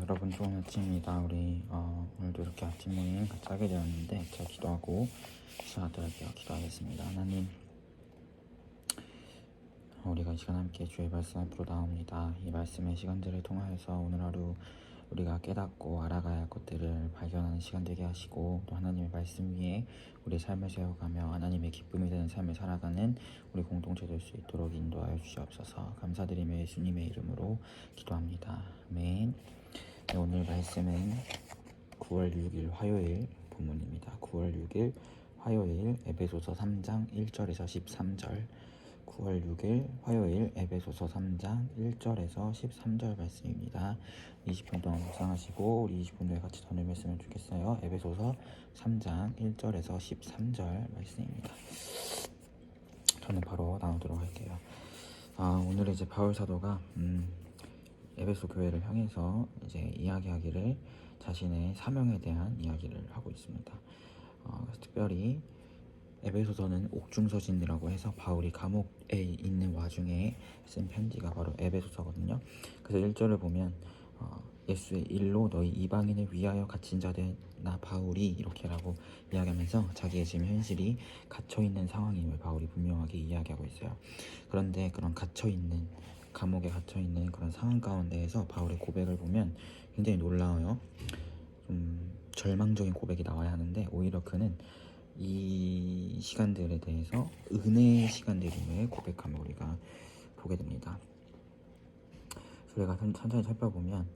여러분 좋은 아침입니다. 우리 오늘도 이렇게 아침 모임 같이 하게 되었는데 제가 기도하고 시작하도록 기도하겠습니다. 하나님, 우리가 이 시간 함께 주의 말씀 앞으로 나옵니다. 이 말씀의 시간들을 통하여서 오늘 하루 우리가 깨닫고 알아가야 할 것들을 발견하는 시간 되게 하시고, 또 하나님의 말씀 위에 우리의 삶을 세워가며 하나님의 기쁨이 되는 삶을 살아가는 우리 공동체 될 수 있도록 인도하여 주시옵소서. 감사드리며 예수님의 이름으로 기도합니다. 아멘. 네, 오늘 말씀은 9월 6일 화요일 본문입니다. 9월 6일 화요일 에베소서 3장 1절에서 13절. 9월 6일 화요일 에베소서 3장 1절에서 13절 말씀입니다. 20분 동안 묵상하시고 우리 20분 후에 같이 더 읽었으면 좋겠어요. 에베소서 3장 1절에서 13절 말씀입니다. 저는 바로 나오도록 할게요. 오늘 이제 바울 사도가 에베소 교회를 향해서 이제 이야기하기를, 자신의 사명에 대한 이야기를 하고 있습니다. 특별히 에베소서는 옥중서신이라고 해서 바울이 감옥에 있는 와중에 쓴 편지가 바로 에베소서거든요. 그래서 1절을 보면 예수의 일로 너희 이방인을 위하여 갇힌 자들 나 바울이 이렇게라고 이야기하면서 자기의 지금 현실이 갇혀있는 상황임을 바울이 분명하게 이야기하고 있어요. 그런데 그런 갇혀있는, 감옥에 갇혀있는 그런 상황 가운데에서 바울의 고백을 보면 굉장히 놀라워요. 절망적인 고백이 나와야 하는데 오히려 그는 이 시간들에 대해서 은혜의 시간들임을 고백함을 우리가 보게 됩니다. 우리가 천천히 살펴보면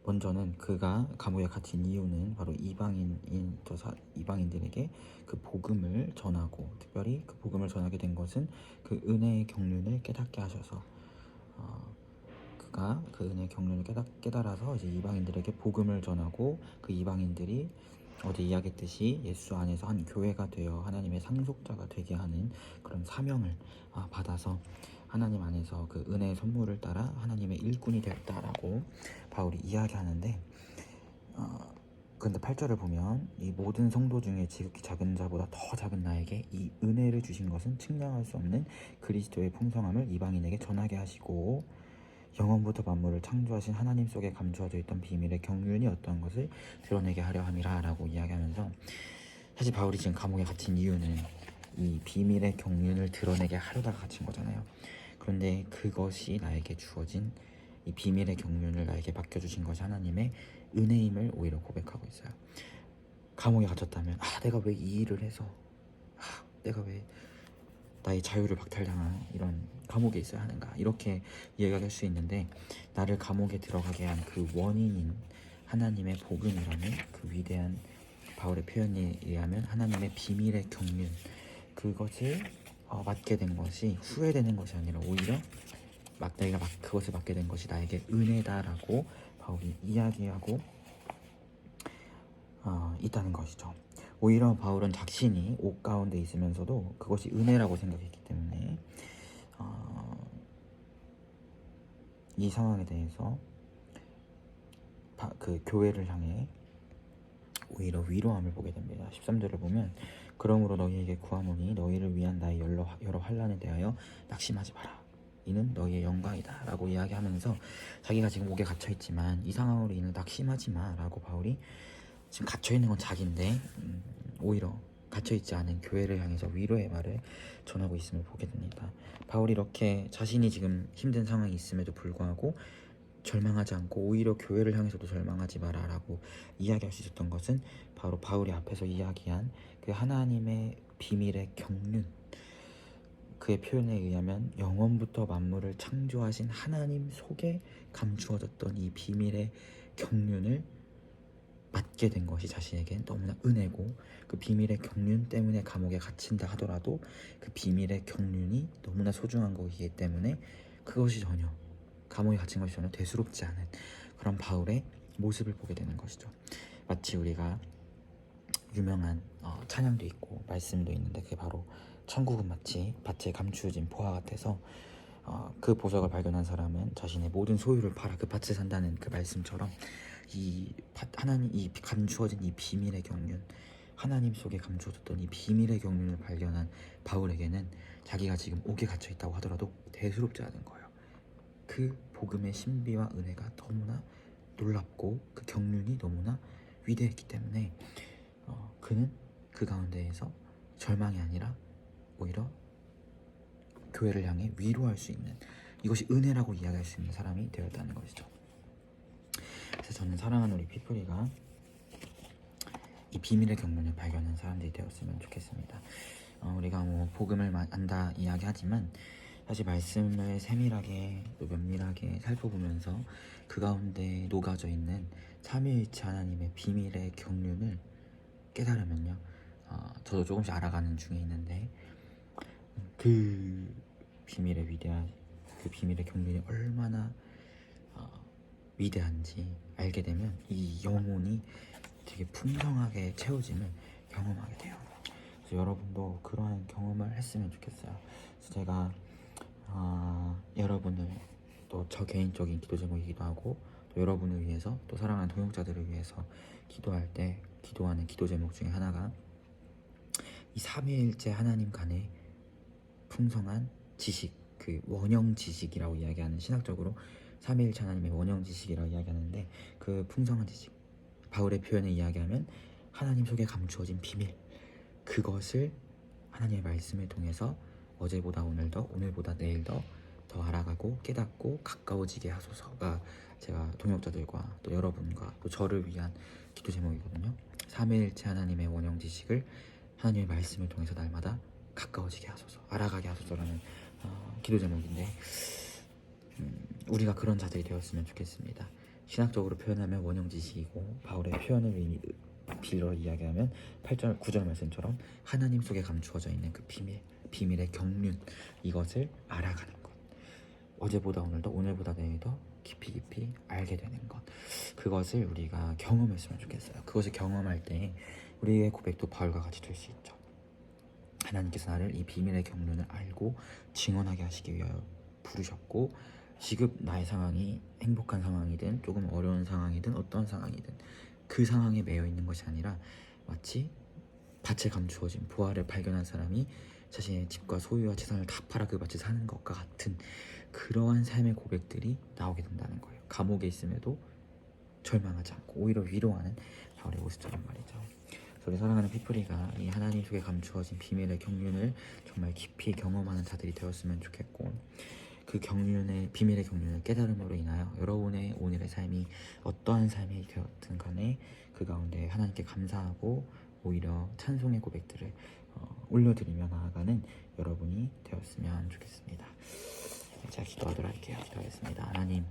먼저는 그가 감옥에 갇힌 이유는 바로 이방인들에게 그 복음을 전하고, 특별히 그 복음을 전하게 된 것은 그 은혜의 경륜을 깨닫게 하셔서 그가 그 은혜의 경륜을 깨달아서 이제 이방인들에게 복음을 전하고, 그 이방인들이 어제 이야기했듯이 예수 안에서 한 교회가 되어 하나님의 상속자가 되게 하는 그런 사명을 받아서 하나님 안에서 그 은혜의 선물을 따라 하나님의 일꾼이 되었다라고 바울이 이야기하는데, 그런데 8절을 보면 이 모든 성도 중에 지극히 작은 자보다 더 작은 나에게 이 은혜를 주신 것은 측량할 수 없는 그리스도의 풍성함을 이방인에게 전하게 하시고, 영원부터 만물을 창조하신 하나님 속에 감추어져 있던 비밀의 경륜이 어떠한 것을 드러내게 하려 함이라 라고 이야기하면서, 사실 바울이 지금 감옥에 갇힌 이유는 이 비밀의 경륜을 드러내게 하려다가 갇힌 거잖아요. 그런데 그것이 나에게 주어진, 이 비밀의 경륜을 나에게 맡겨주신 것이 하나님의 은혜임을 오히려 고백하고 있어요. 감옥에 갇혔다면 내가 왜 이 일을 해서, 내가 왜 나의 자유를 박탈당한 이런 감옥에 있어야 하는가, 이렇게 이야기할 수 있는데, 나를 감옥에 들어가게 한 그 원인인 하나님의 복음이라는 그 위대한 바울의 표현에 의하면 하나님의 비밀의 경륜, 그것을 맡게 된 것이 후회되는 것이 아니라 오히려 내가 그것을 맡게 된 것이 나에게 은혜다라고 바울이 이야기하고 있다는 것이죠. 오히려 바울은 자신이 옥 가운데 있으면서도 그것이 은혜라고 생각했기 때문에 이 상황에 대해서 그 교회를 향해 오히려 위로함을 보게 됩니다. 13절을 보면 그러므로 너희에게 구하노니 너희를 위한 나의 여러 환난에 대하여 낙심하지 마라. 이는 너희의 영광이다 라고 이야기하면서, 자기가 지금 옥에 갇혀있지만 이 상황으로 인해 낙심하지 마 라고 바울이, 지금 갇혀있는 건 자기인데 오히려 갇혀있지 않은 교회를 향해서 위로의 말을 전하고 있음을 보게 됩니다. 바울이 이렇게 자신이 지금 힘든 상황이 있음에도 불구하고 절망하지 않고 오히려 교회를 향해서도 절망하지 마라 라고 이야기할 수 있었던 것은 바로 바울이 앞에서 이야기한 그 하나님의 비밀의 경륜, 그의 표현에 의하면 영원부터 만물을 창조하신 하나님 속에 감추어졌던 이 비밀의 경륜을 맡게 된 것이 자신에겐 너무나 은혜고, 그 비밀의 경륜 때문에 감옥에 갇힌다 하더라도 그 비밀의 경륜이 너무나 소중한 것이기 때문에 그것이 전혀, 감옥에 갇힌 것이 전혀 대수롭지 않은 그런 바울의 모습을 보게 되는 것이죠. 마치 우리가 유명한 찬양도 있고 말씀도 있는데, 그게 바로 천국은 마치 밭에 감추어진 보화 같아서 그 보석을 발견한 사람은 자신의 모든 소유를 팔아 그 밭에 산다는 그 말씀처럼, 하나님, 이 감추어진 이 비밀의 경륜, 하나님 속에 감추어졌던 이 비밀의 경륜을 발견한 바울에게는 자기가 지금 옥에 갇혀 있다고 하더라도 대수롭지 않은 거예요. 그 복음의 신비와 은혜가 너무나 놀랍고 그 경륜이 너무나 위대했기 때문에 그는 그 가운데에서 절망이 아니라 오히려 교회를 향해 위로할 수 있는, 이것이 은혜라고 이야기할 수 있는 사람이 되었다는 것이죠. 그래서 저는 사랑하는 우리 피플이가 이 비밀의 경륜을 발견한 사람들이 되었으면 좋겠습니다. 우리가 뭐 복음을 안다 이야기하지만 사실 말씀을 세밀하게 또 면밀하게 살펴보면서 그 가운데 녹아져 있는 삼위일체 하나님의 비밀의 경륜을 깨달으면요, 저도 조금씩 알아가는 중에 있는데 그 비밀의 위대한, 그 비밀의 경륜이 얼마나 위대한지 알게 되면 이 영혼이 되게 풍성하게 채워짐을 경험하게 돼요. 그래서 여러분도 그러한 경험을 했으면 좋겠어요. 그래서 제가 여러분을 또 저 개인적인 기도 제목이기도 하고 또 여러분을 위해서 또 사랑하는 동역자들을 위해서 기도할 때 기도하는 기도 제목 중에 하나가 이 삼위일체 하나님 간의 풍성한 지식, 그 원형 지식이라고 이야기하는, 신학적으로 삼위일체 하나님의 원형 지식이라고 이야기하는데 그 풍성한 지식, 바울의 표현에 이야기하면 하나님 속에 감추어진 비밀, 그것을 하나님의 말씀을 통해서 어제보다 오늘 더, 오늘보다 내일 더 알아가고 깨닫고 가까워지게 하소서가 제가 동역자들과 또 여러분과 또 저를 위한 기도 제목이거든요. 삼위일체 하나님의 원형 지식을 하나님의 말씀을 통해서 날마다 가까워지게 하소서, 알아가게 하소서라는 기도 제목인데 우리가 그런 자들이 되었으면 좋겠습니다. 신학적으로 표현하면 원형 지식이고 바울의 표현을 빌어 이야기하면 8절 9절 말씀처럼 하나님 속에 감추어져 있는 그 비밀의 경륜, 이것을 알아가는 것, 어제보다 오늘 더, 오늘보다 내일 더 깊이 알게 되는 것, 그것을 우리가 경험했으면 좋겠어요. 그것을 경험할 때 우리의 고백도 바울과 같이 될 수 있죠. 하나님께서 나를 이 비밀의 경륜을 알고 증언하게 하시기 위하여 부르셨고, 지금 나의 상황이 행복한 상황이든 조금 어려운 상황이든 어떤 상황이든 그 상황에 매여 있는 것이 아니라 마치 밭에 감추어진 보화를 발견한 사람이 자신의 집과 소유와 재산을 다 팔아 그 밭에 사는 것과 같은 그러한 삶의 고백들이 나오게 된다는 거예요. 감옥에 있음에도 절망하지 않고 오히려 위로하는 바울의 모습처럼 말이죠. 우리 사랑하는 피플이가 이 하나님 속에 감추어진 비밀의 경륜을 정말 깊이 경험하는 자들이 되었으면 좋겠고, 그 경륜의 비밀의 경륜을 깨달음으로 인하여 여러분의 오늘의 삶이 어떠한 삶이 되었든 간에 그 가운데 하나님께 감사하고 오히려 찬송의 고백들을 올려드리며 나아가는 여러분이 되었으면 좋겠습니다. 제가 기도하도록 할게요. 기도하겠습니다. 하나님,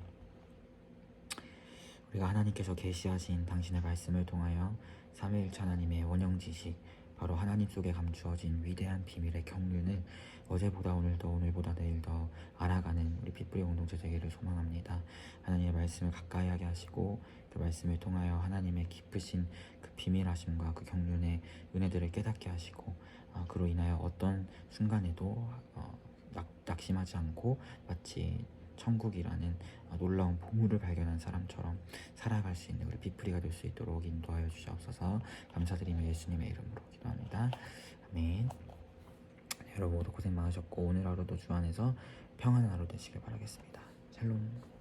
우리가 하나님께서 계시하신 당신의 말씀을 통하여 삼위일체 하나님의 원형 지식, 바로 하나님 속에 감추어진 위대한 비밀의 경륜을 어제보다 오늘 더, 오늘보다 내일 더 알아가는 우리 피플리 공동체 되기를 소망합니다. 하나님의 말씀을 가까이 하게 하시고 그 말씀을 통하여 하나님의 깊으신 그 비밀하심과 그 경륜의 은혜들을 깨닫게 하시고 그로 인하여 어떤 순간에도 낙심하지 않고 마치 천국이라는 놀라운 보물을 발견한 사람처럼 살아갈 수 있는 우리 피플리가 될 수 있도록 인도하여 주시옵소서. 감사드리며 예수님의 이름으로 기도합니다. 아멘. 여러분 모두 고생 많으셨고 오늘 하루도 주 안에서 평안한 하루 되시길 바라겠습니다. 샬롬.